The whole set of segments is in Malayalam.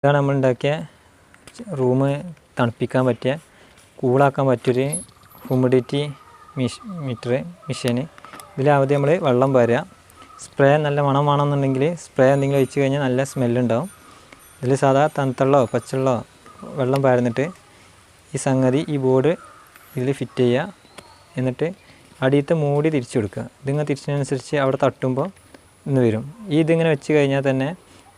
ഇതാണ് നമ്മൾ ഉണ്ടാക്കിയ റൂം തണുപ്പിക്കാൻ പറ്റിയ കൂളാക്കാൻ പറ്റിയൊരു ഹ്യൂമിഡിറ്റി മീറ്റർ മെഷീന്. ഇതിലാദ്യം നമ്മൾ വെള്ളം പാരുക. സ്പ്രേ നല്ല മണം വേണമെന്നുണ്ടെങ്കിൽ സ്പ്രേ എന്തെങ്കിലും ഒഴിച്ച് കഴിഞ്ഞാൽ നല്ല സ്മെല്ലുണ്ടാവും. ഇതിൽ സാധാ തണുത്തുള്ളോ പച്ചവെള്ളമോ വെള്ളം പാരുന്നിട്ട് ഈ സംഗതി ഈ ബോർഡ് ഇതിൽ ഫിറ്റ് ചെയ്യുക. എന്നിട്ട് അടിയത്തെ മൂടി തിരിച്ചു കൊടുക്കുക. ഇതിങ്ങനെ തിരിച്ചതിനനുസരിച്ച് അവിടെ തട്ടുമ്പോൾ ഇന്ന് വരും. ഇതിങ്ങനെ വെച്ച് കഴിഞ്ഞാൽ തന്നെ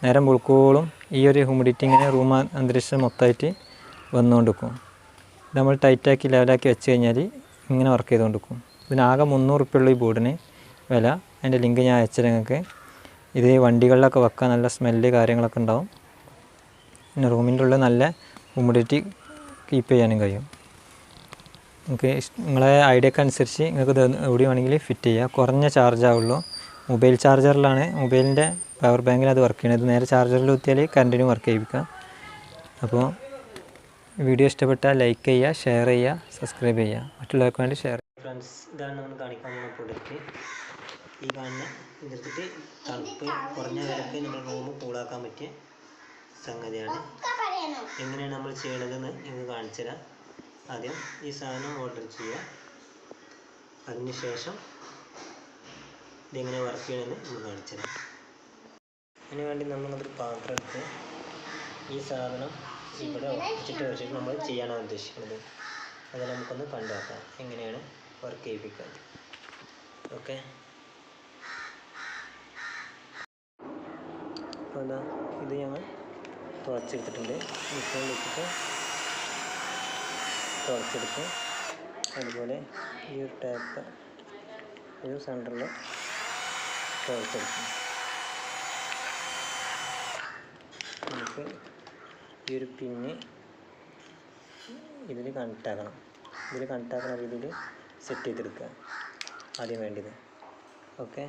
നേരം വെളുക്കോളം ഈ ഒരു ഹ്യൂമിഡിറ്റി ഇങ്ങനെ റൂം അന്തരീക്ഷം മൊത്തമായിട്ട് വന്നുകൊണ്ടിരിക്കും. ഇത് നമ്മൾ ടൈറ്റാക്കി ലെവലാക്കി വെച്ച് കഴിഞ്ഞാൽ ഇങ്ങനെ വർക്ക് ചെയ്തുകൊണ്ടിരിക്കും. ഇതിനാകെ 300 ഉറുപ്പികയുള്ള ഈ ബോർഡിന് വില. അതിൻ്റെ ലിങ്ക് ഞാൻ അയച്ചത് നിങ്ങൾക്ക്. ഇത് വണ്ടികളിലൊക്കെ വെക്കാൻ നല്ല സ്മെല്ല് കാര്യങ്ങളൊക്കെ ഉണ്ടാവും. പിന്നെ റൂമിൻ്റെ ഉള്ളിൽ നല്ല ഹ്യൂമിഡിറ്റി കീപ്പ് ചെയ്യാനും കഴിയും. നിങ്ങൾക്ക് നിങ്ങളെ ഐഡിയക്ക് അനുസരിച്ച് നിങ്ങൾക്ക് എവിടെ വേണമെങ്കിൽ ഫിറ്റ് ചെയ്യുക. കുറഞ്ഞ ചാർജ് ആവുള്ളൂ. മൊബൈൽ ചാർജറിലാണ്, മൊബൈലിൻ്റെ പവർ ബാങ്കിൽ അത് വർക്ക് ചെയ്യണത്. നേരെ ചാർജറിൽ കുത്തിയാൽ കറണ്ടിനും വർക്ക് ചെയ്യിപ്പിക്കാം. അപ്പോൾ വീഡിയോ ഇഷ്ടപ്പെട്ടാൽ ലൈക്ക് ചെയ്യുക, ഷെയർ ചെയ്യുക, സബ്സ്ക്രൈബ് ചെയ്യുക, മറ്റുള്ളവർക്ക് വേണ്ടി ഷെയർ ചെയ്യുക. ഫ്രണ്ട്സ്, ഇതാണ് നമ്മൾ കാണിക്കാൻ പോകുന്ന പ്രൊഡക്റ്റ്. ഈ കാണുന്ന ഇതെടുത്തിട്ട് തണുപ്പ് കുറഞ്ഞ വിലക്ക് നമ്മൾ റൂം കൂളാക്കാൻ പറ്റിയ സംഗതിയാണ്. എങ്ങനെയാണ് നമ്മൾ ചെയ്യണതെന്ന് നിങ്ങൾക്ക് കാണിച്ചു തരാം. ആദ്യം ഈ സാധനം ഓർഡർ ചെയ്യുക. അതിനുശേഷം ഇതെങ്ങനെ വർക്ക് ചെയ്യണമെന്ന് നമുക്ക് കാണിച്ചു തരാം. അതിന് വേണ്ടി നമ്മളൊരു പാത്രം എടുത്ത് ഈ സാധനം ഇവിടെ വെച്ചിട്ട് നമ്മൾ ചെയ്യാനാണ് ഉദ്ദേശിക്കുന്നത്. അത് നമുക്കൊന്ന് കണ്ടു നോക്കാം എങ്ങനെയാണ് വർക്ക് ചെയ്യിപ്പിക്കുക. ഓക്കെ, അപ്പോൾ എന്താ ഇത് ഞങ്ങൾ തുളച്ചെടുത്തിട്ടുണ്ട്. മിക്സിയിൽ വെച്ചിട്ട് തുളച്ചെടുക്കും. അതുപോലെ ഈ ഒരു ടാപ്പ് ഒരു സെൻറ്ററിൽ തുളച്ചെടുക്കും. നമുക്ക് ഈ ഒരു പിന്ന് ഇതിൽ കണക്റ്റാക്കണം. ഇതിൽ കണക്റ്റാക്കുന്ന രീതിയിൽ സെറ്റ് ചെയ്തെടുക്കുക ആദ്യം വേണ്ടത്. ഓക്കെ.